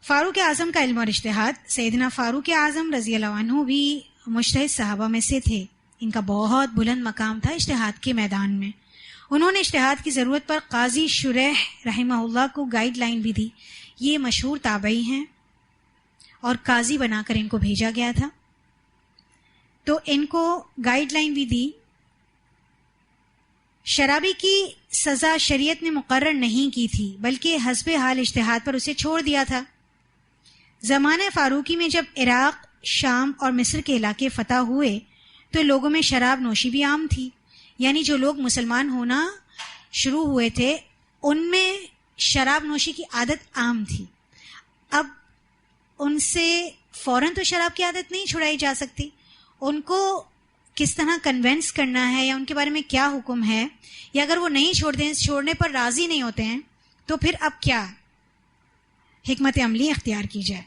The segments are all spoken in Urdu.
فاروق اعظم کا علم اور اجتہاد. سیدنا فاروق اعظم رضی اللہ عنہ بھی مجتہد صحابہ میں سے تھے. ان کا بہت بلند مقام تھا اجتہاد کے میدان میں. انہوں نے اجتہاد کی ضرورت پر قاضی شریح رحمہ اللہ کو گائیڈ لائن بھی دی. یہ مشہور تابعی ہیں اور قاضی بنا کر ان کو بھیجا گیا تھا. تو ان کو گائیڈ لائن بھی دی. شرابی کی سزا شریعت نے مقرر نہیں کی تھی بلکہ حسب حال اجتہاد پر اسے چھوڑ دیا تھا. زمانہ فاروقی میں جب عراق، شام اور مصر کے علاقے فتح ہوئے تو لوگوں میں شراب نوشی بھی عام تھی. یعنی جو لوگ مسلمان ہونا شروع ہوئے تھے ان میں شراب نوشی کی عادت عام تھی. اب ان سے فوراً تو شراب کی عادت نہیں چھڑائی جا سکتی. ان کو کس طرح کنونس کرنا ہے یا ان کے بارے میں کیا حکم ہے، یا اگر وہ نہیں چھوڑنے پر راضی نہیں ہوتے ہیں تو پھر اب کیا حکمت عملی اختیار کی جائے.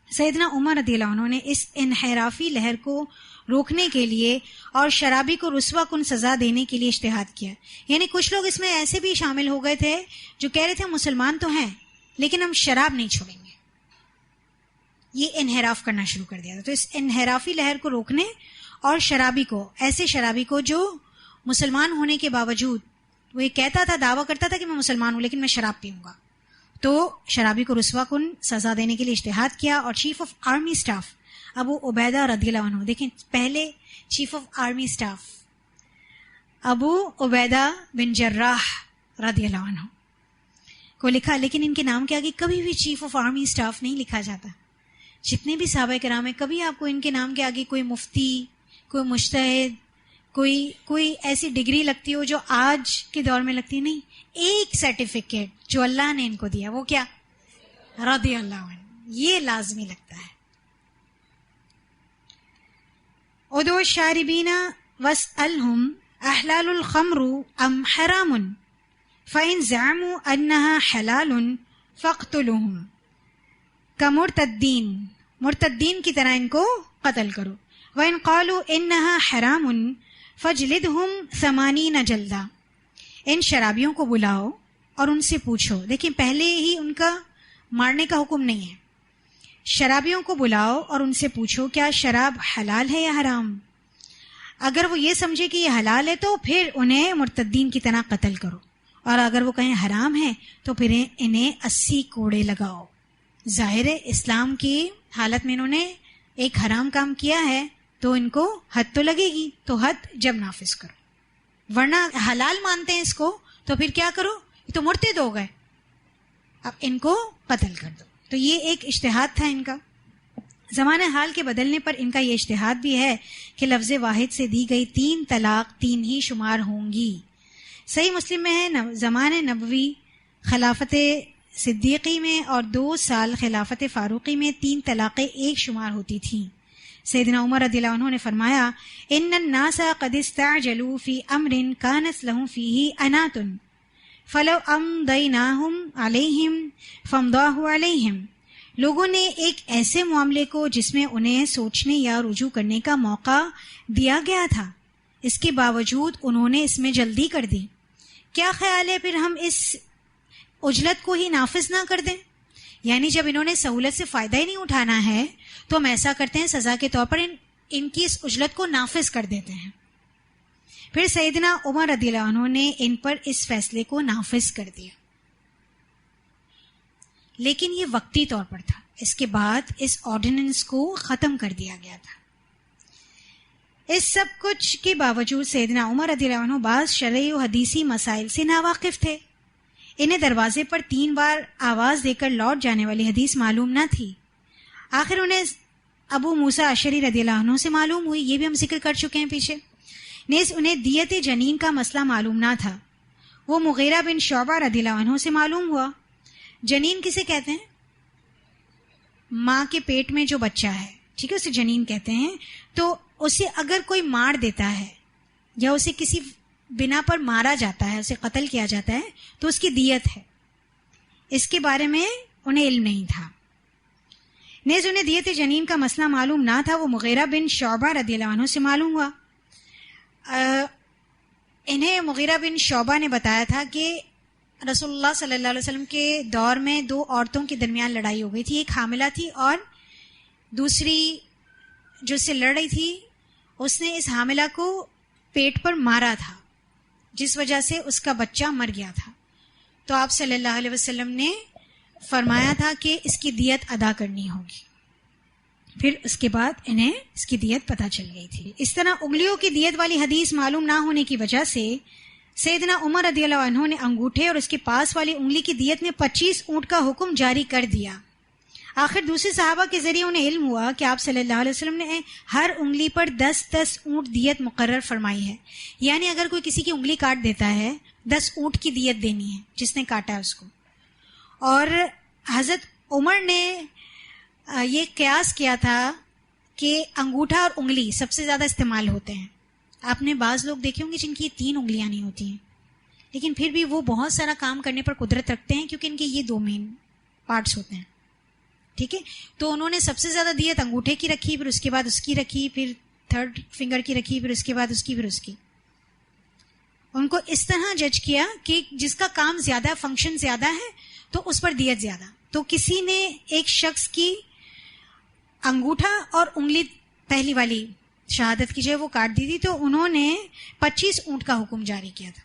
سیدنا عمر رضی اللہ عنہ نے اس انحرافی لہر کو روکنے کے لیے اور شرابی کو رسوا کن سزا دینے کے لیے اجتہاد کیا. یعنی کچھ لوگ اس میں ایسے بھی شامل ہو گئے تھے جو کہہ رہے تھے مسلمان تو ہیں لیکن ہم شراب نہیں چھوڑیں گے. یہ انحراف کرنا شروع کر دیا تھا. تو اس انحرافی لہر کو روکنے اور شرابی کو، ایسے شرابی کو جو مسلمان ہونے کے باوجود وہ یہ کہتا تھا، دعویٰ کرتا تھا کہ میں مسلمان ہوں لیکن میں شراب پیوں گا، تو شرابی کو رسوا کن سزا دینے کے لیے اجتہاد کیا. اور چیف آف آرمی اسٹاف ابو عبیدہ رضی اللہ عنہ، دیکھیں پہلے چیف آف آرمی اسٹاف ابو عبیدہ بن جراح رضی اللہ عنہ کو لکھا، لیکن ان کے نام کے آگے کبھی بھی چیف آف آرمی اسٹاف نہیں لکھا جاتا. جتنے بھی صحابہ کرام ہیں کبھی آپ کو ان کے نام کے آگے کوئی مفتی، کوئی مجتہد، کوئی ایسی ڈگری لگتی ہو جو آج کے دور میں لگتی نہیں. ایک سرٹیفکیٹ جو اللہ نے ان کو دیا وہ کیا؟ رضی اللہ عنہ. یہ لازمی لگتا ہے. ادعو الشاربین واسألہم احلال الخمر ام حرام فإن زعموا انها حلال فاقتلوہم کمرتدین، مرتدین کی طرح ان کو قتل کرو. وإن قالوا انها حرام فاجلدہم 80 جلدہ. ان شرابیوں کو بلاؤ اور ان سے پوچھو. دیکھیں پہلے ہی ان کا مارنے کا حکم نہیں ہے. شرابیوں کو بلاؤ اور ان سے پوچھو کیا شراب حلال ہے یا حرام. اگر وہ یہ سمجھے کہ یہ حلال ہے تو پھر انہیں مرتدین کی طرح قتل کرو، اور اگر وہ کہیں حرام ہے تو پھر انہیں 80 کوڑے لگاؤ. ظاہر ہے اسلام کی حالت میں انہوں نے ایک حرام کام کیا ہے تو ان کو حد تو لگے گی، تو حد جب نافذ کرو. ورنہ حلال مانتے ہیں اس کو تو پھر کیا کرو، یہ تو مرتد ہو گئے، اب ان کو قتل کر دو. تو یہ ایک اجتہاد تھا ان کا. زمانہ حال کے بدلنے پر ان کا یہ اجتہاد بھی ہے کہ لفظ واحد سے دی گئی 3 طلاق 3 ہی شمار ہوں گی. صحیح مسلم میں ہے زمانہ نبوی خلافت صدیقی میں اور 2 سال خلافت فاروقی میں 3 طلاقیں 1 شمار ہوتی تھیں. سیدنا عمر رضی اللہ عنہ نے فرمایا ان الناس قد استعجلوا فی امر کانت لهم فیہ انات فلو امضیناہم علیہم فامضاہ علیہم. لوگوں نے ایک ایسے معاملے کو جس میں انہیں سوچنے یا رجوع کرنے کا موقع دیا گیا تھا، اس کے باوجود انہوں نے اس میں جلدی کر دی. کیا خیال ہے پھر ہم اس اجلت کو ہی نافذ نہ کر دیں؟ یعنی جب انہوں نے سہولت سے فائدہ ہی نہیں اٹھانا ہے تو ہم ایسا کرتے ہیں سزا کے طور پر ان کی اس اجلت کو نافذ کر دیتے ہیں. پھر سیدنا عمر رضی اللہ عنہ نے ان پر اس فیصلے کو نافذ کر دیا، لیکن یہ وقتی طور پر تھا. اس کے بعد اس آرڈیننس کو ختم کر دیا گیا تھا. اس سب کچھ کے باوجود سیدنا عمر رضی اللہ عنہ بعض شرعی و حدیثی مسائل سے ناواقف تھے. انہیں دروازے پر 3 بار آواز دے کر لوٹ جانے والی حدیث معلوم نہ تھی. آخر انہیں ابو موسیٰ اشعری رضی اللہ عنہ سے معلوم ہوئی، یہ بھی ہم ذکر کر چکے ہیں پیچھے. نیز انہیں دیت جنین کا مسئلہ معلوم نہ تھا، وہ مغیرہ بن شعبہ رضی اللہ عنہ سے معلوم ہوا. جنین کسے کہتے ہیں؟ ماں کے پیٹ میں جو بچہ ہے، ٹھیک ہے، اسے جنین کہتے ہیں. تو اسے اگر کوئی مار دیتا ہے یا اسے کسی بنا پر مارا جاتا ہے، اسے قتل کیا جاتا ہے تو اس کی دیت ہے. اس کے بارے میں انہیں علم نہیں تھا. نیز انہیں دیت جنین کا مسئلہ معلوم نہ تھا، وہ مغیرہ بن شعبہ رضی اللہ عنہ سے معلوم ہوا. انہیں مغیرہ بن شعبہ نے بتایا تھا کہ رسول اللہ صلی اللہ علیہ وسلم کے دور میں 2 عورتوں کے درمیان لڑائی ہو گئی تھی. ایک حاملہ تھی اور دوسری جو اس سے لڑ رہی تھی اس نے اس حاملہ کو پیٹ پر مارا تھا، جس وجہ سے اس کا بچہ مر گیا تھا. تو آپ صلی اللہ علیہ وسلم نے فرمایا تھا کہ اس کی دیت ادا کرنی ہوگی. پھر اس کے بعد انہیں اس کی دیت پتہ چل گئی تھی. اس طرح انگلیوں کی دیت والی حدیث معلوم نہ ہونے کی وجہ سے سیدنا عمر رضی اللہ عنہ نے انگوٹھے اور اس کے پاس والی انگلی کی دیت میں 25 اونٹ کا حکم جاری کر دیا. آخر دوسرے صحابہ کے ذریعے انہیں علم ہوا کہ آپ صلی اللہ علیہ وسلم نے ہر انگلی پر 10 اونٹ دیت مقرر فرمائی ہے. یعنی اگر کوئی کسی کی انگلی کاٹ دیتا ہے 10 اونٹ کی دیت دینی ہے جس نے کاٹا ہے اس کو. اور حضرت عمر نے یہ قیاس کیا تھا کہ انگوٹھا اور انگلی سب سے زیادہ استعمال ہوتے ہیں. آپ نے بعض لوگ دیکھے ہوں گے جن کی 3 انگلیاں نہیں ہوتی ہیں لیکن پھر بھی وہ بہت سارا کام کرنے پر قدرت رکھتے ہیں کیونکہ ان کے یہ 2 مین پارٹس ہوتے ہیں. ٹھیک ہے، تو انہوں نے سب سے زیادہ دیت انگوٹھے کی رکھی، پھر اس کے بعد اس کی رکھی، پھر 3rd فنگر کی رکھی، پھر اس کے بعد اس کی، پھر اس کی. ان کو اس طرح جج کیا کہ جس کا کام زیادہ، فنکشن زیادہ ہے تو اس پر دیت زیادہ. تو کسی نے ایک شخص کی انگوٹھا اور انگلی پہلی والی شہادت کی جو ہے وہ کاٹ دی تھی تو انہوں نے 25 اونٹ کا حکم جاری کیا تھا.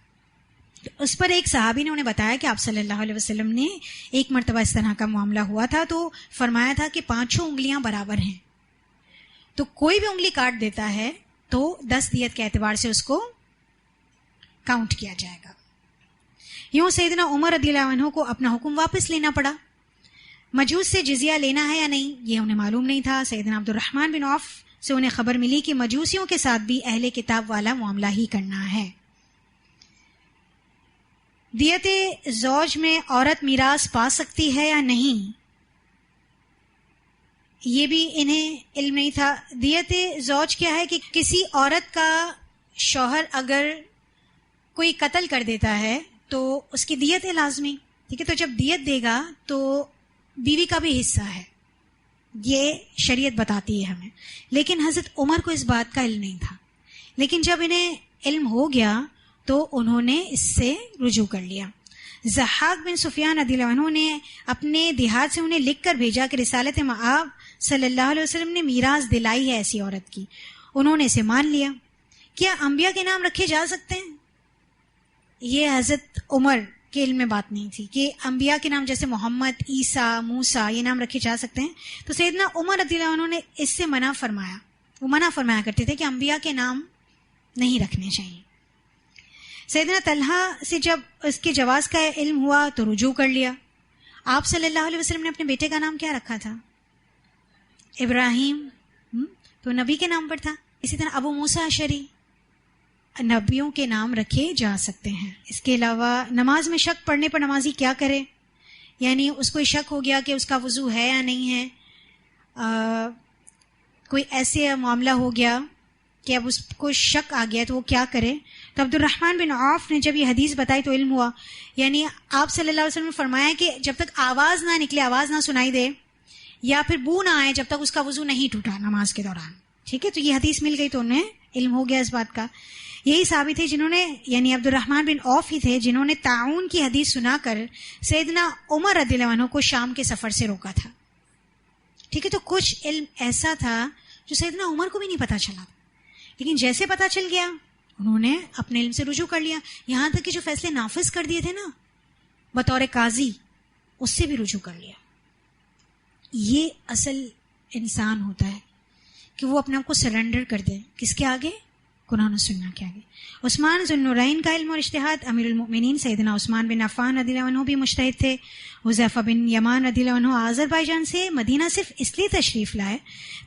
اس پر ایک صحابی نے انہیں بتایا کہ آپ صلی اللہ علیہ وسلم نے ایک مرتبہ اس طرح کا معاملہ ہوا تھا تو فرمایا تھا کہ 5 انگلیاں برابر ہیں، تو کوئی بھی انگلی کاٹ دیتا ہے تو 10 دیت کے اعتبار سے اس کو کاؤنٹ کیا جائے گا. یوں سیدنا عمر رضی اللہ عنہ کو اپنا حکم واپس لینا پڑا. مجوس سے جزیہ لینا ہے یا نہیں یہ انہیں معلوم نہیں تھا. سیدنا عبد الرحمن بن عوف سے انہیں خبر ملی کہ مجوسیوں کے ساتھ بھی اہل کتاب والا معاملہ ہی کرنا ہے. دیت زوج میں عورت میراث پا سکتی ہے یا نہیں یہ بھی انہیں علم نہیں تھا. دیت زوج کیا ہے کہ کسی عورت کا شوہر اگر کوئی قتل کر دیتا ہے تو اس کی دیت ہے لازمی. ٹھیک ہے، تو جب دیت دے گا تو بیوی کا بھی حصہ ہے، یہ شریعت بتاتی ہے ہمیں. لیکن حضرت عمر کو اس بات کا علم نہیں تھا، لیکن جب انہیں علم ہو گیا تو انہوں نے اس سے رجوع کر لیا. ضحاک بن سفیان رضی اللہ عنہ نے اپنے دیہات سے انہیں لکھ کر بھیجا کہ رسالت مآب صلی اللہ علیہ وسلم نے میراث دلائی ہے ایسی عورت کی. انہوں نے اسے مان لیا. کیا انبیاء کے نام رکھے جا سکتے ہیں؟ یہ حضرت عمر کے علم میں بات نہیں تھی کہ انبیاء کے نام جیسے محمد، عیسیٰ، موسیٰ یہ نام رکھے جا سکتے ہیں. تو سیدنا عمر رضی اللہ عنہ نے اس سے منع فرمایا. وہ منع فرمایا کرتے تھے کہ انبیاء کے نام نہیں رکھنے چاہیے. سیدنا طلحہ سے جب اس کے جواز کا علم ہوا تو رجوع کر لیا. آپ صلی اللہ علیہ وسلم نے اپنے بیٹے کا نام کیا رکھا تھا؟ ابراہیم، تو نبی کے نام پر تھا. اسی طرح ابو موسیٰ اشعری، نبیوں کے نام رکھے جا سکتے ہیں. اس کے علاوہ نماز میں شک پڑنے پر نمازی کیا کرے؟ یعنی اس کو شک ہو گیا کہ اس کا وضو ہے یا نہیں ہے، کوئی ایسے معاملہ ہو گیا کہ اب اس کو شک آ گیا تو وہ کیا کرے؟ تو عبد الرحمن بن عوف نے جب یہ حدیث بتائی تو علم ہوا. یعنی آپ صلی اللہ علیہ وسلم نے فرمایا کہ جب تک آواز نہ نکلے، آواز نہ سنائی دے یا پھر بو نہ آئے، جب تک اس کا وضو نہیں ٹوٹا نماز کے دوران. ٹھیک ہے، تو یہ حدیث مل گئی تو انہیں علم ہو گیا اس بات کا. یہی صحابی تھے جنہوں نے، یعنی عبد الرحمن بن عوف ہی تھے جنہوں نے تعاون کی حدیث سنا کر سیدنا عمر رضی اللہ عنہ کو شام کے سفر سے روکا تھا. ٹھیک ہے، تو کچھ علم ایسا تھا جو سیدنا عمر کو بھی نہیں پتا چلا، لیکن جیسے پتا چل گیا انہوں نے اپنے علم سے رجوع کر لیا. یہاں تک کہ جو فیصلے نافذ کر دیے تھے نا بطور قاضی، اس سے بھی رجوع کر لیا. یہ اصل انسان ہوتا ہے کہ وہ اپنے آپ کو سرنڈر کر دے. کس کے آگے؟ قرآن و سنہ کے آگے. عثمان ذو النورین کا علم اور اجتہاد. امیر المؤمنین سیدنا عثمان بن عفان رضی اللہ عنہ بھی مجتہد تھے. حذیفہ بن یمان رضی اللہ عنہ آذربائیجان سے مدینہ صرف اس لیے تشریف لائے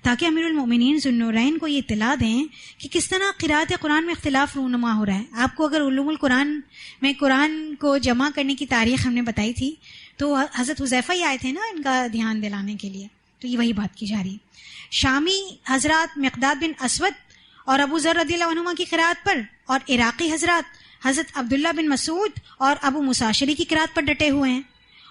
تاکہ امیر المؤمنین ذو النورین کو یہ اطلاع دیں کہ کس طرح قراءت قرآن میں اختلاف رونما ہو رہا ہے. آپ کو اگر علوم القرآن میں قرآن کو جمع کرنے کی تاریخ ہم نے بتائی تھی تو حضرت حذیفہ ہی آئے تھے نا ان کا دھیان دلانے کے لیے. تو یہ وہی بات کی جا رہی ہے. شامی حضرات مقداد بن اسود اور ابو ذر رضی اللہ عنہما کی قرات پر، اور عراقی حضرات حضرت عبداللہ بن مسعود اور ابو موسیٰ اشعری کی قرات پر ڈٹے ہوئے ہیں،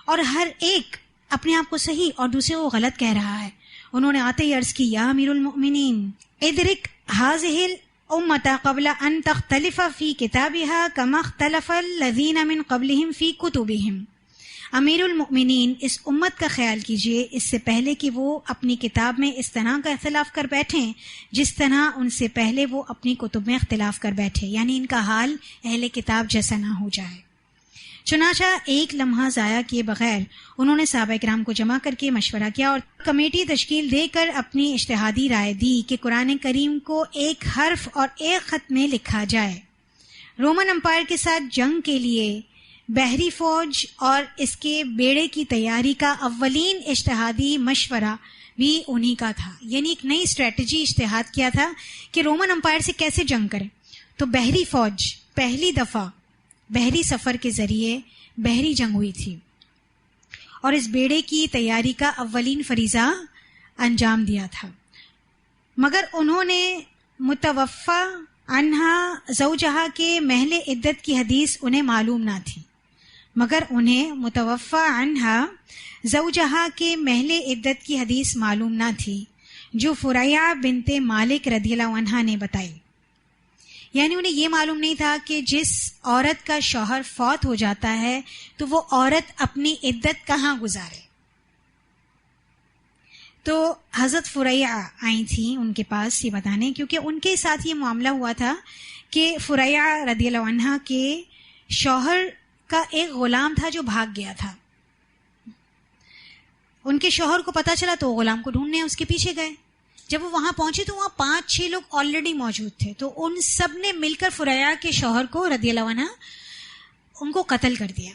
اور ہر ایک اپنے آپ کو صحیح اور دوسرے کو غلط کہہ رہا ہے. انہوں نے آتے ہی عرض کی، یا امیر المؤمنین ادرک ہذہ امۃ قبل ان تختلف فی کتابها کما اختلف الذین من قبلہم فی کتبہم. امیر المؤمنین اس امت کا خیال کیجئے اس سے پہلے کہ وہ اپنی کتاب میں اس طرح کا اختلاف کر بیٹھیں جس طرح ان سے پہلے وہ اپنی کتب میں اختلاف کر بیٹھے، یعنی ان کا حال اہل کتاب جیسا نہ ہو جائے. چنانچہ ایک لمحہ ضائع کیے بغیر انہوں نے صحابہ کرام کو جمع کر کے مشورہ کیا اور کمیٹی تشکیل دے کر اپنی اجتہادی رائے دی کہ قرآن کریم کو ایک حرف اور ایک خط میں لکھا جائے. رومن امپائر کے ساتھ جنگ کے لیے بحری فوج اور اس کے بیڑے کی تیاری کا اولین اجتہادی مشورہ بھی انہی کا تھا، یعنی ایک نئی اسٹریٹجی اجتہاد کیا تھا کہ رومن امپائر سے کیسے جنگ کریں. تو بحری فوج پہلی دفعہ بحری سفر کے ذریعے بحری جنگ ہوئی تھی اور اس بیڑے کی تیاری کا اولین فریضہ انجام دیا تھا. مگر انہوں نے متوفی عنہا زوجہا کے محل عدت کی حدیث انہیں معلوم نہ تھی. مگر انہیں متوفی عنہا زوجہا کے محل عدت کی حدیث معلوم نہ تھی جو فریعہ بنت مالک رضی اللہ عنہا نے بتائی. یعنی انہیں یہ معلوم نہیں تھا کہ جس عورت کا شوہر فوت ہو جاتا ہے تو وہ عورت اپنی عدت کہاں گزارے. تو حضرت فریعہ آئی تھیں ان کے پاس یہ بتانے، کیونکہ ان کے ساتھ یہ معاملہ ہوا تھا کہ فریعہ رضی اللہ عنہ کے شوہر کا ایک غلام تھا جو بھاگ گیا تھا. ان کے شوہر کو پتہ چلا تو غلام کو ڈھونڈنے اس کے پیچھے گئے. جب وہ وہاں پہنچے تو وہاں 5-6 لوگ آلریڈی موجود تھے. تو ان سب نے مل کر فریعہ کے شوہر کو رضی اللہ عنہ ان کو قتل کر دیا.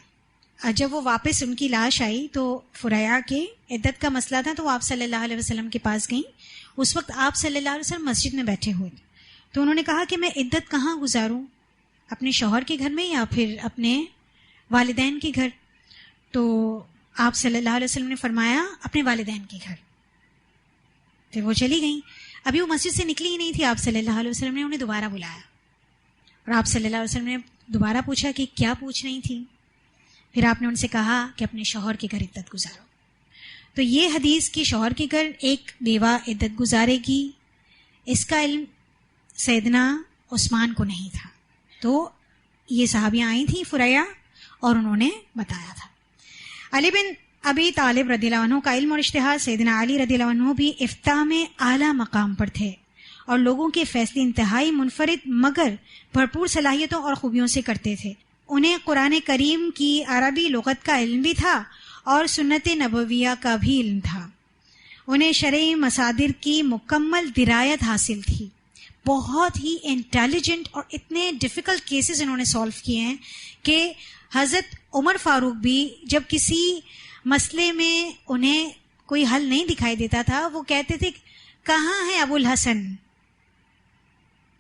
جب وہ واپس ان کی لاش آئی تو فریعہ کے عدت کا مسئلہ تھا تو وہ آپ صلی اللہ علیہ وسلم کے پاس گئیں. اس وقت آپ صلی اللہ علیہ وسلم مسجد میں بیٹھے ہوئے تھے. تو انہوں نے کہا کہ میں عدت کہاں گزاروں، اپنے شوہر کے گھر میں یا پھر اپنے والدین کے گھر؟ تو آپ صلی اللہ علیہ وسلم نے فرمایا اپنے والدین کے گھر. پھر وہ چلی گئیں. ابھی وہ مسجد سے نکلی ہی نہیں تھی، آپ صلی اللہ علیہ وسلم نے انہیں دوبارہ بلایا اور آپ صلی اللہ علیہ وسلم نے دوبارہ پوچھا کہ کیا پوچھ رہی تھی. پھر آپ نے ان سے کہا کہ اپنے شوہر کے گھر عدت گزارو. تو یہ حدیث کہ شوہر کے گھر ایک بیوہ عدت گزارے گی، اس کا علم سیدنا عثمان کو نہیں تھا. تو یہ صحابیاں آئی تھیں فریعہ اور انہوں نے بتایا تھا. علی بن ابی طالب رضی اللہ عنہ کا علم اور اشتہار سیدنا علی رضی اللہ عنہ بھی افتاء میں اعلیٰ مقام پر تھے اور لوگوں کے فیصلے انتہائی منفرد مگر بھرپور صلاحیتوں اور خوبیوں سے کرتے تھے. انہیں قرآن کریم کی عربی لغت کا علم بھی تھا اور سنت نبویہ کا بھی علم تھا. انہیں شرعی مصادر کی مکمل درایت حاصل تھی. بہت ہی انٹیلیجنٹ اور اتنے ڈیفیکلٹ کیسز انہوں نے سالو کیے ہیں کہ حضرت عمر فاروق بھی جب کسی مسئلے میں انہیں کوئی حل نہیں دکھائی دیتا تھا وہ کہتے تھے کہاں ہے ابو الحسن.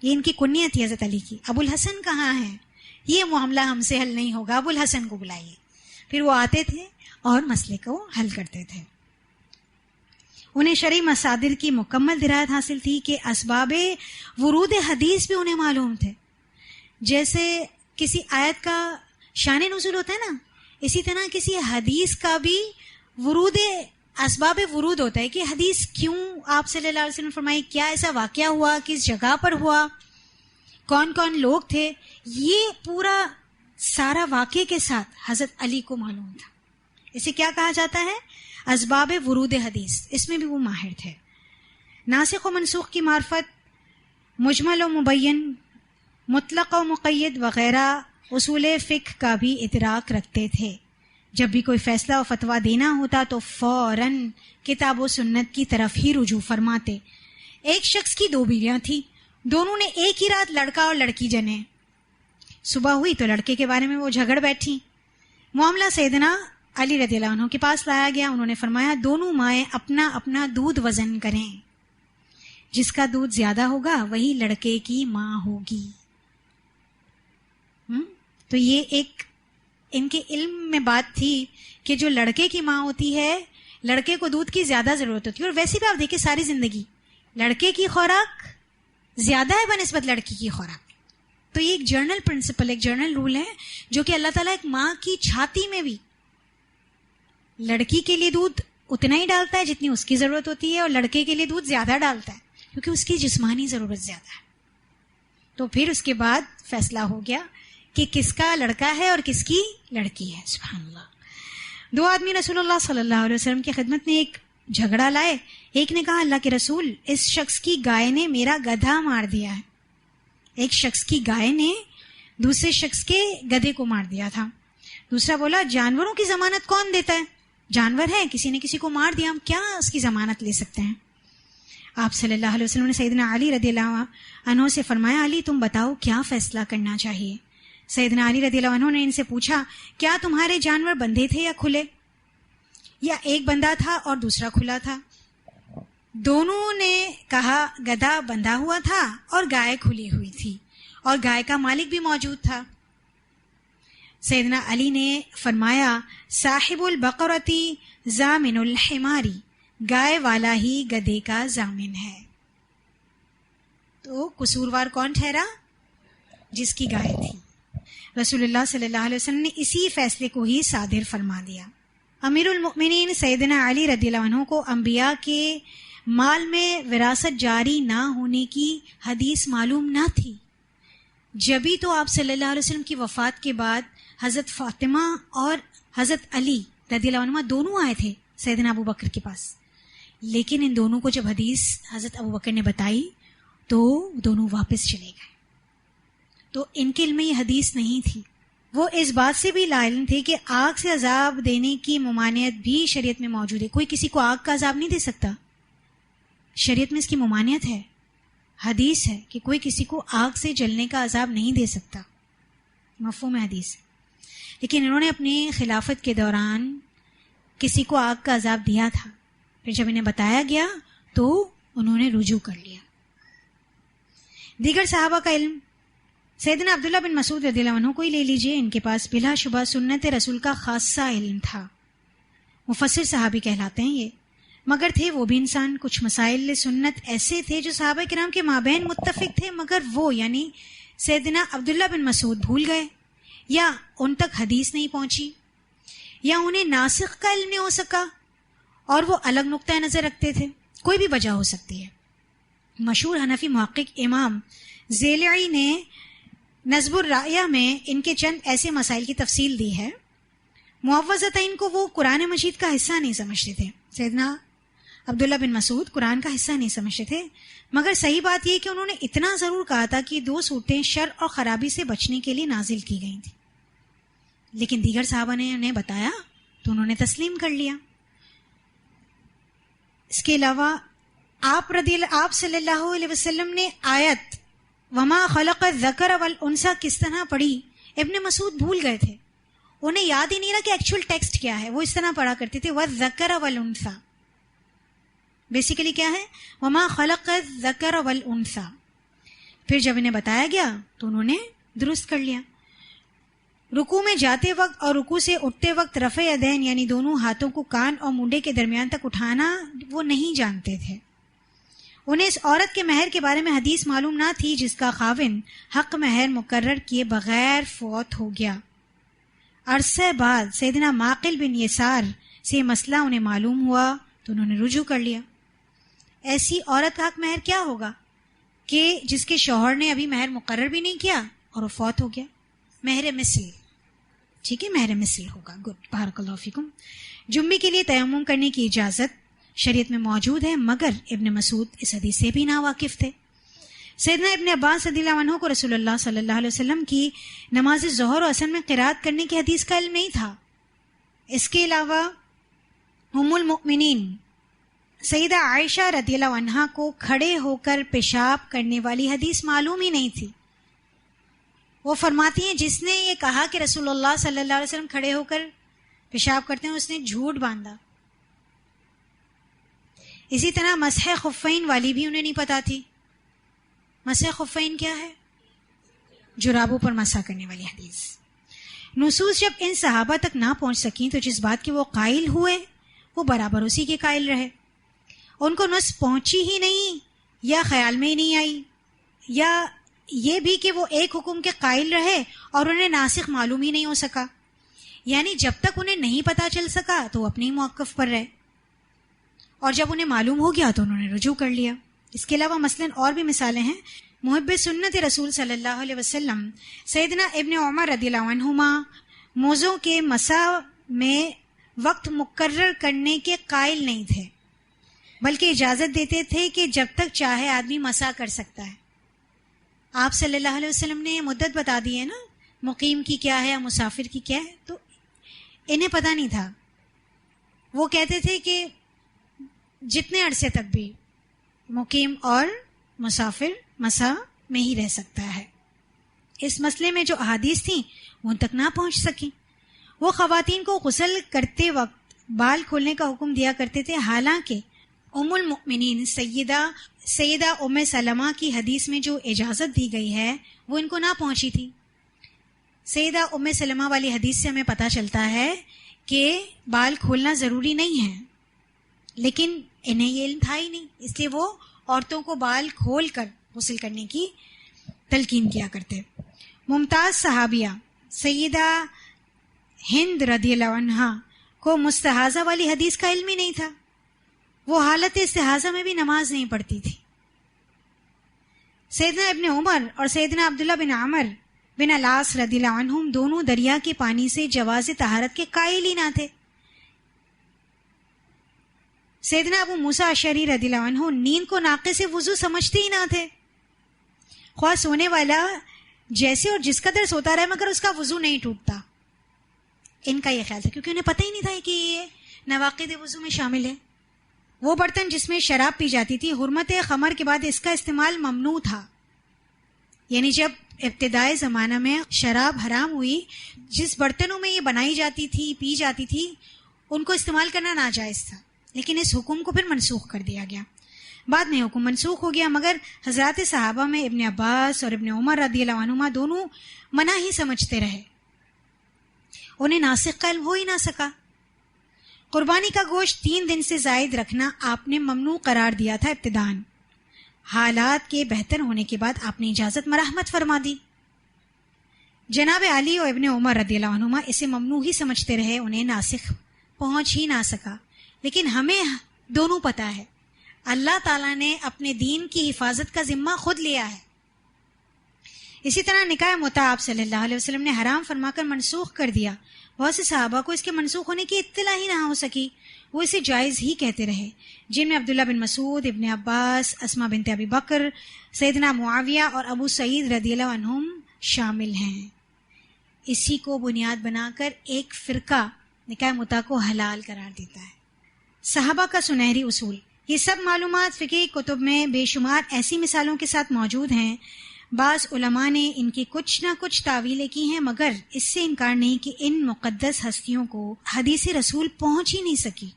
یہ ان کی کنیت تھی حضرت علی کی. ابو الحسن کہاں ہے، یہ معاملہ ہم سے حل نہیں ہوگا، ابو الحسن کو بلائیے. پھر وہ آتے تھے اور مسئلے کو حل کرتے تھے. انہیں شرعی مصادر کی مکمل درایت حاصل تھی کہ اسباب ورود حدیث بھی انہیں معلوم تھے. جیسے کسی آیت کا شان نزول ہوتا ہے نا، اسی طرح کسی حدیث کا بھی ورود اسباب ورود ہوتا ہے کہ حدیث کیوں آپ صلی اللہ علیہ وسلم نے فرمائی، کیا ایسا واقعہ ہوا، کس جگہ پر ہوا، کون کون لوگ تھے. یہ پورا سارا واقعے کے ساتھ حضرت علی کو معلوم تھا. اسے کیا کہا جاتا ہے؟ اسباب ورود حدیث. اس میں بھی وہ ماہر تھے. ناسخ و منسوخ کی معرفت، مجمل و مبین، مطلق و مقید وغیرہ اصول فقہ کا بھی ادراک رکھتے تھے. جب بھی کوئی فیصلہ و فتویٰ دینا ہوتا تو فوراً کتاب و سنت کی طرف ہی رجوع فرماتے. ایک شخص کی 2 بیویاں تھیں، دونوں نے ایک ہی رات لڑکا اور لڑکی جنے. صبح ہوئی تو لڑکے کے بارے میں وہ جھگڑ بیٹھی. معاملہ سیدنا علی رضی اللہ عنہ کے پاس لایا گیا. انہوں نے فرمایا دونوں مائیں اپنا اپنا دودھ وزن کریں، جس کا دودھ زیادہ ہوگا وہی لڑکے کی ماں ہوگی. تو یہ ایک ان کے علم میں بات تھی کہ جو لڑکے کی ماں ہوتی ہے لڑکے کو دودھ کی زیادہ ضرورت ہوتی ہے. اور ویسے بھی آپ دیکھیں ساری زندگی لڑکے کی خوراک زیادہ ہے بنسبت لڑکی کی خوراک. تو یہ ایک جرنل پرنسپل، ایک جرنل رول ہے جو کہ اللہ تعالیٰ ایک ماں کی چھاتی میں بھی لڑکی کے لیے دودھ اتنا ہی ڈالتا ہے جتنی اس کی ضرورت ہوتی ہے اور لڑکے کے لیے دودھ زیادہ ڈالتا ہے کیونکہ اس کی جسمانی ضرورت زیادہ ہے. تو پھر اس کے بعد فیصلہ ہو گیا کہ کس کا لڑکا ہے اور کس کی لڑکی ہے. سبحان اللہ. 2 آدمی رسول اللہ صلی اللہ علیہ وسلم کی خدمت میں ایک جھگڑا لائے. ایک نے کہا اللہ کے رسول اس شخص کی گائے نے میرا گدھا مار دیا ہے. ایک شخص کی گائے نے دوسرے شخص کے گدھے کو مار دیا تھا. دوسرا بولا جانوروں کی ضمانت کون دیتا ہے؟ جانور ہے، کسی نے کسی کو مار دیا، ہم کیا اس کی ضمانت لے سکتے ہیں؟ آپ صلی اللہ علیہ وسلم نے سیدنا علی رضی اللہ عنہ سے فرمایا علی تم بتاؤ کیا فیصلہ کرنا چاہیے؟ سیدنا علی رضی اللہ عنہ نے ان سے پوچھا کیا تمہارے جانور بندھے تھے یا کھلے، یا ایک بندھا تھا اور دوسرا کھلا تھا؟ دونوں نے کہا گدھا بندھا ہوا تھا اور گائے کھلی ہوئی تھی اور گائے کا مالک بھی موجود تھا. سیدنا علی نے فرمایا صاحب البقرتی ضامن الحماری، گائے والا ہی گدھے کا ضامن ہے. تو قصوروار کون ٹھہرا؟ جس کی گائے تھی. رسول اللہ صلی اللہ علیہ وسلم نے اسی فیصلے کو ہی صادر فرما دیا. امیر المؤمنین سیدنا علی رضی اللہ عنہ کو انبیاء کے مال میں وراثت جاری نہ ہونے کی حدیث معلوم نہ تھی. جبھی تو آپ صلی اللہ علیہ وسلم کی وفات کے بعد حضرت فاطمہ اور حضرت علی رضی اللہ عنہ دونوں آئے تھے سیدنا ابو بکر کے پاس. لیکن ان دونوں کو جب حدیث حضرت ابو بکر نے بتائی تو دونوں واپس چلے گئے. تو ان کے علم میں یہ حدیث نہیں تھی. وہ اس بات سے بھی لا علم تھے کہ آگ سے عذاب دینے کی ممانعت بھی شریعت میں موجود ہے. کوئی کسی کو آگ کا عذاب نہیں دے سکتا، شریعت میں اس کی ممانعت ہے. حدیث ہے کہ کوئی کسی کو آگ سے جلنے کا عذاب نہیں دے سکتا، مفہوم حدیث. لیکن انہوں نے اپنی خلافت کے دوران کسی کو آگ کا عذاب دیا تھا. پھر جب انہیں بتایا گیا تو انہوں نے رجوع کر لیا. دیگر صحابہ کا علم سیدنا عبداللہ بن مسعود رضی اللہ عنہ کو ہی لے لیجئے. ان کے پاس بلا شبہ سنت رسول کا خاصہ علم تھا. مفسر صحابی کہلاتے ہیں یہ، مگر تھے وہ بھی انسان. کچھ مسائل سنت ایسے تھے جو صحابہ کرام کے مابین متفق تھے، مگر وہ یعنی سیدنا عبداللہ بن مسعود بھول گئے، یا ان تک حدیث نہیں پہنچی، یا انہیں ناسخ کا علم نہیں ہو سکا، اور وہ الگ نقطۂ نظر رکھتے تھے. کوئی بھی وجہ ہو سکتی ہے. مشہور حنفی محقق امام زیلعی نے نظم الرائیہ میں ان کے چند ایسے مسائل کی تفصیل دی ہے. معوذتین کو وہ قرآن مجید کا حصہ نہیں سمجھتے تھے. سیدنا عبداللہ بن مسعود قرآن کا حصہ نہیں سمجھتے تھے، مگر صحیح بات یہ کہ انہوں نے اتنا ضرور کہا تھا کہ 2 صورتیں شر اور خرابی سے بچنے کے لیے نازل کی گئی تھیں. لیکن دیگر صحابہ نے انہیں بتایا تو انہوں نے تسلیم کر لیا. اس کے علاوہ آپ صلی اللہ علیہ وسلم نے آیت وما خلق الذکر والانثی کس طرح پڑھی، ابن مسعود بھول گئے تھے. انہیں یاد ہی نہیں رہا کہ ایکچوئل ٹیکسٹ کیا ہے. وہ اس طرح پڑھا کرتے تھے والذکر والانثی. بیسیکلی کیا ہے؟ وما خلق الذکر والانثی. پھر جب انہیں بتایا گیا تو انہوں نے درست کر لیا. رکوع میں جاتے وقت اور رکوع سے اٹھتے وقت رفع یدین یعنی دونوں ہاتھوں کو کان اور منڈے کے درمیان تک اٹھانا وہ نہیں جانتے تھے. انہیں اس عورت کے مہر کے بارے میں حدیث معلوم نہ تھی جس کا خاوند حق مہر مقرر کیے بغیر فوت ہو گیا. عرصے بعد سیدنا معقل بن یسار سے مسئلہ انہیں معلوم ہوا تو انہوں نے رجوع کر لیا. ایسی عورت کا حق مہر کیا ہوگا کہ جس کے شوہر نے ابھی مہر مقرر بھی نہیں کیا اور وہ فوت ہو گیا. مہر مثل، ٹھیک ہے، مہر مثل ہوگا. گڈ، بارک اللہ فیکم. جمعے کے لیے تیمم کرنے کی اجازت شریعت میں موجود ہے، مگر ابن مسعود اس حدیث سے بھی ناواقف تھے. سیدنا ابن عباس رضی اللہ عنہ کو رسول اللہ صلی اللہ علیہ وسلم کی نماز ظہر و عصر میں قرات کرنے کی حدیث کا علم نہیں تھا. اس کے علاوہ ام المؤمنین سیدہ عائشہ رضی اللہ عنہا کو کھڑے ہو کر پیشاب کرنے والی حدیث معلوم ہی نہیں تھی. وہ فرماتی ہیں جس نے یہ کہا کہ رسول اللہ صلی اللہ علیہ وسلم کھڑے ہو کر پیشاب کرتے ہیں اس نے جھوٹ باندھا. اسی طرح مسح خفین والی بھی انہیں نہیں پتا تھی. مسح خفین کیا ہے؟ جرابوں پر مسح کرنے والی حدیث. نصوص جب ان صحابہ تک نہ پہنچ سکیں تو جس بات کے وہ قائل ہوئے وہ برابر اسی کے قائل رہے. ان کو نص پہنچی ہی نہیں، یا خیال میں ہی نہیں آئی، یا یہ بھی کہ وہ ایک حکم کے قائل رہے اور انہیں ناسخ معلوم ہی نہیں ہو سکا. یعنی جب تک انہیں نہیں پتا چل سکا تو وہ اپنے ہی موقف پر رہے، اور جب انہیں معلوم ہو گیا تو انہوں نے رجوع کر لیا. اس کے علاوہ مثلاً اور بھی مثالیں ہیں. محب سنت رسول صلی اللہ علیہ وسلم سیدنا ابن عمر رضی اللہ عنہما موزوں کے مسح میں وقت مقرر کرنے کے قائل نہیں تھے، بلکہ اجازت دیتے تھے کہ جب تک چاہے آدمی مسح کر سکتا ہے۔ آپ صلی اللہ علیہ وسلم نے مدت بتا دی ہے نا، مقیم کی کیا ہے یا مسافر کی کیا ہے، تو انہیں پتہ نہیں تھا۔ وہ کہتے تھے کہ جتنے عرصے تک بھی مقیم اور مسافر مسح میں ہی رہ سکتا ہے۔ اس مسئلے میں جو احادیث تھیں ان تک نہ پہنچ سکیں۔ وہ خواتین کو غسل کرتے وقت بال کھولنے کا حکم دیا کرتے تھے، حالانکہ ام المؤمنین سیدہ ام سلمہ کی حدیث میں جو اجازت دی گئی ہے وہ ان کو نہ پہنچی تھی۔ سیدہ ام سلمہ والی حدیث سے ہمیں پتہ چلتا ہے کہ بال کھولنا ضروری نہیں ہے، لیکن انہیں یہ علم تھا ہی نہیں، اس لیے وہ عورتوں کو بال کھول کر غسل کرنے کی تلقین کیا کرتے۔ ممتاز صحابیہ سیدہ ہند رضی اللہ عنہا کو مستحاضہ والی حدیث کا علم ہی نہیں تھا، وہ حالت استحاضہ میں بھی نماز نہیں پڑھتی تھی۔ سیدنا ابن عمر اور سیدنا عبداللہ بن عمر بن العاص رضی اللہ عنہم دونوں دریا کے پانی سے جواز طہارت کے قائل ہی نہ تھے۔ سیدنا ابو موسیٰ اشعری رضی اللہ عنہ نیند کو ناقص وضو سمجھتے ہی نہ تھے، خواہ سونے والا جیسے اور جس قدر سوتا رہے مگر اس کا وضو نہیں ٹوٹتا۔ ان کا یہ خیال تھا، کیونکہ انہیں پتہ ہی نہیں تھا کہ یہ نواقض وضو میں شامل ہے۔ وہ برتن جس میں شراب پی جاتی تھی، حرمت خمر کے بعد اس کا استعمال ممنوع تھا، یعنی جب ابتدائی زمانہ میں شراب حرام ہوئی، جس برتنوں میں یہ بنائی جاتی تھی پی جاتی تھی ان کو استعمال کرنا ناجائز تھا، لیکن اس حکم کو پھر منسوخ کر دیا گیا۔ بعد میں حکم منسوخ ہو گیا، مگر حضرات صحابہ میں ابن عباس اور ابن عمر رضی اللہ عنہما دونوں منع ہی سمجھتے رہے، انہیں ناسخ کا علم ہو ہی نہ سکا۔ قربانی کا گوشت 3 دن سے زائد رکھنا آپ نے ممنوع قرار دیا تھا ابتداً، حالات کے بہتر ہونے کے بعد آپ نے اجازت مرحمت فرما دی۔ جناب علی اور ابن عمر رضی اللہ عنہما اسے ممنوع ہی سمجھتے رہے، انہیں ناسخ پہنچ ہی نہ سکا، لیکن ہمیں دونوں پتہ ہے اللہ تعالیٰ نے اپنے دین کی حفاظت کا ذمہ خود لیا ہے۔ اسی طرح نکاح متع آپ صلی اللہ علیہ وسلم نے حرام فرما کر منسوخ کر دیا، بہت سے صحابہ کو اس کے منسوخ ہونے کی اطلاع ہی نہ ہو سکی، وہ اسے جائز ہی کہتے رہے، جن میں عبداللہ بن مسعود، ابن عباس، اسماء بنت ابی بکر، سیدنا معاویہ اور ابو سعید رضی اللہ عنہم شامل ہیں۔ اسی کو بنیاد بنا کر ایک فرقہ نکاح متع کو حلال قرار دیتا ہے۔ صحابہ کا سنہری اصول، یہ سب معلومات فقہی کتب میں بے شمار ایسی مثالوں کے ساتھ موجود ہیں۔ بعض علماء نے ان کی کچھ نہ کچھ تعویلیں کی ہیں، مگر اس سے انکار نہیں کہ ان مقدس ہستیوں کو حدیث رسول پہنچ ہی نہیں سکی۔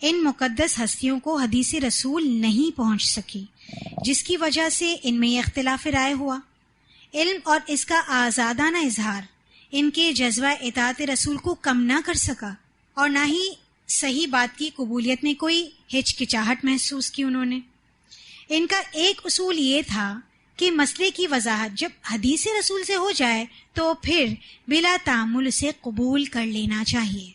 ان مقدس ہستیوں کو حدیث رسول نہیں پہنچ سکی، جس کی وجہ سے ان میں یہ اختلاف رائے ہوا۔ علم اور اس کا آزادانہ اظہار ان کے جذبہ اطاعت رسول کو کم نہ کر سکا، اور نہ ہی صحیح بات کی قبولیت میں کوئی ہچکچاہٹ محسوس کی انہوں نے۔ ان کا ایک اصول یہ تھا کہ مسئلے کی وضاحت جب حدیث رسول سے ہو جائے تو پھر بلا تعامل اسے قبول کر لینا چاہیے۔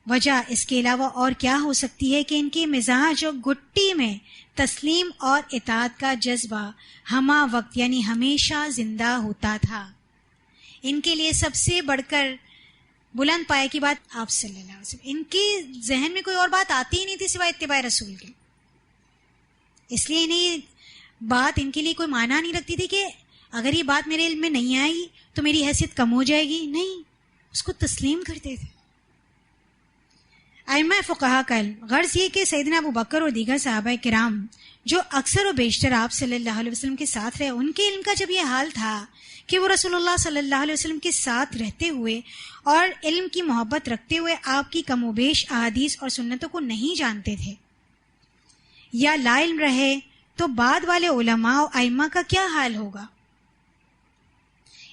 وجہ اس کے علاوہ اور کیا ہو سکتی ہے کہ ان کے مزاج و گٹی میں تسلیم اور اطاعت کا جذبہ ہمہ وقت یعنی ہمیشہ زندہ ہوتا تھا۔ ان کے لیے سب سے بڑھ کر بلند پائے کی بات آپ صلی اللہ علیہ وسلم، ان کے ذہن میں کوئی اور بات آتی ہی نہیں تھی سوائے اتباع رسول کے، اس لیے انہیں یہ بات ان کے لیے کوئی معنی نہیں رکھتی تھی کہ اگر یہ بات میرے علم میں نہیں آئے گی تو میری حیثیت کم ہو جائے گی، نہیں، اس کو تسلیم کرتے تھے۔ ائمہ فقہا کا علم، غرض یہ کہ سیدنا ابو بکر اور دیگر صحابہ کرام جو اکثر و بیشتر آپ صلی اللہ علیہ وسلم کے ساتھ رہے، ان کے علم کا جب یہ حال تھا کہ وہ رسول اللہ صلی اللہ علیہ وسلم کے ساتھ رہتے ہوئے اور علم کی محبت رکھتے ہوئے آپ کی کم و بیش احادیث اور سنتوں کو نہیں جانتے تھے یا لا علم رہے، تو بعد والے علماء و ائمہ کا کیا حال ہوگا؟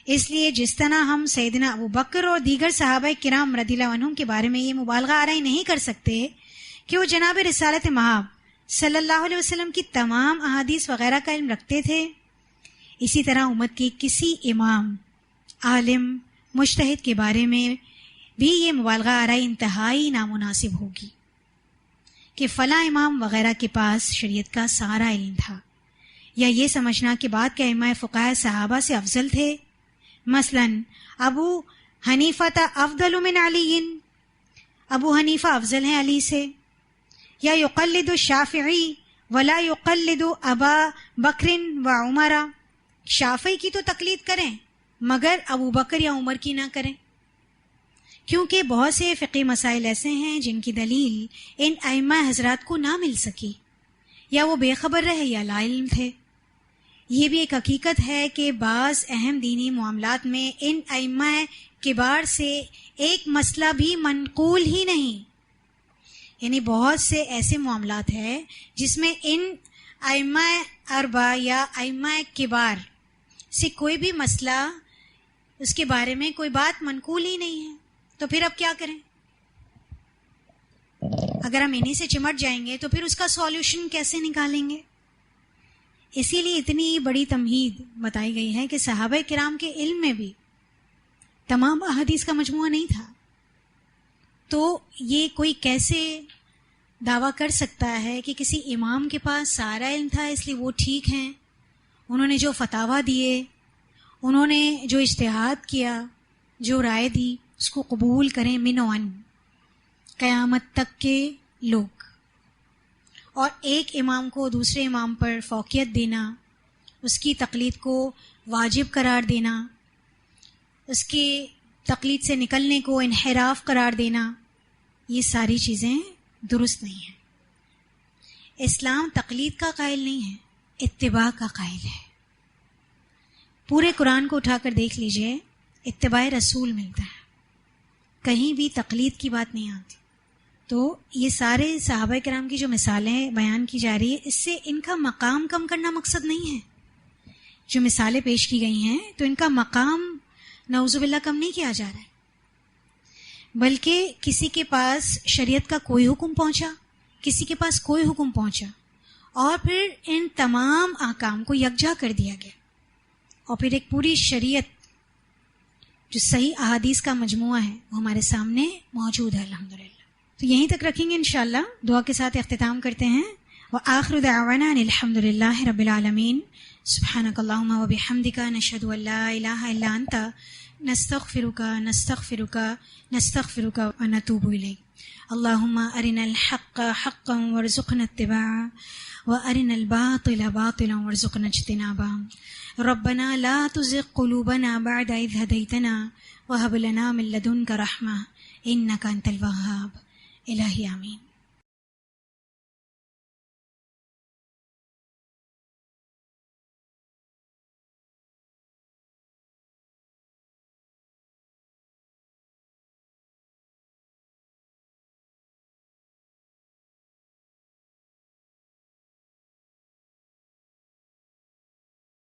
اس لیے جس طرح ہم سیدنا ابو بکر اور دیگر صحابہ کرام رضی اللہ عنہم کے بارے میں یہ مبالغہ آرائی نہیں کر سکتے کہ وہ جناب رسالت مآب صلی اللہ علیہ وسلم کی تمام احادیث وغیرہ کا علم رکھتے تھے، اسی طرح امت کے کسی امام، عالم، مجتہد کے بارے میں بھی یہ مبالغہ آرائی انتہائی نامناسب ہوگی کہ فلاں امام وغیرہ کے پاس شریعت کا سارا علم تھا، یا یہ سمجھنا کہ بعد کے ائمہ فقہاء صحابہ سے افضل تھے. مثلا ابو حنیفہ افضل من علی، ابو حنیفہ افضل ہیں علی سے. یا یقلد الشافعی ولا یقلد ابا بکر و عمر، شافعی کی تو تقلید کریں مگر ابو بکر یا عمر کی نہ کریں، کیونکہ بہت سے فقہی مسائل ایسے ہیں جن کی دلیل ان ائمہ حضرات کو نہ مل سکی، یا وہ بے خبر رہے یا لا علم تھے. یہ بھی ایک حقیقت ہے کہ بعض اہم دینی معاملات میں ان ائمہ کبار سے ایک مسئلہ بھی منقول ہی نہیں. یعنی بہت سے ایسے معاملات ہیں جس میں ان ائمہ اربع یا ائمہ کبار سے کوئی بھی مسئلہ، اس کے بارے میں کوئی بات منقول ہی نہیں ہے. تو پھر اب کیا کریں؟ اگر ہم انہی سے چمٹ جائیں گے تو پھر اس کا سولوشن کیسے نکالیں گے؟ اسی لیے اتنی بڑی تمہید بتائی گئی ہے کہ صحابہ کرام کے علم میں بھی تمام احادیث کا مجموعہ نہیں تھا. تو یہ کوئی کیسے دعویٰ کر سکتا ہے کہ کسی امام کے پاس سارا علم تھا اس لیے وہ ٹھیک ہیں، انہوں نے جو فتاویٰ دیے، انہوں نے جو اجتہاد کیا، جو رائے دی، اس کو قبول کریں من و عن قیامت تک کے لوگ. اور ایک امام کو دوسرے امام پر فوقیت دینا، اس کی تقلید کو واجب قرار دینا، اس کی تقلید سے نکلنے کو انحراف قرار دینا، یہ ساری چیزیں درست نہیں ہیں. اسلام تقلید کا قائل نہیں ہے، اتباع کا قائل ہے. پورے قرآن کو اٹھا کر دیکھ لیجئے، اتباع رسول ملتا ہے، کہیں بھی تقلید کی بات نہیں آتی. تو یہ سارے صحابہ کرام کی جو مثالیں بیان کی جا رہی ہے، اس سے ان کا مقام کم کرنا مقصد نہیں ہے. جو مثالیں پیش کی گئی ہیں تو ان کا مقام نعوذ باللہ کم نہیں کیا جا رہا ہے، بلکہ کسی کے پاس شریعت کا کوئی حکم پہنچا، کسی کے پاس کوئی حکم پہنچا، اور پھر ان تمام احکام کو یکجا کر دیا گیا، اور پھر ایک پوری شریعت جو صحیح احادیث کا مجموعہ ہے وہ ہمارے سامنے موجود ہے الحمدللہ. تو یہیں تک رکھیں گے انشاءاللہ، دعا کے ساتھ اختتام کرتے ہیں. وآخر دعوانا ان الحمدللہ رب العالمین. سبحانک اللہم وبحمدک، نشہد ان لا الہ الا انت، نستغفرک ونتوب الیک. اللہم ارنا الحق حقا وارزقنا اتباعہ، وارنا الباطل باطلا وارزقنا اجتنابہ. ربنا لا تزغ قلوبنا بعد اذ ہدیتنا وہب لنا من لدنک رحمہ انک انت الوہاب. الہی آمین.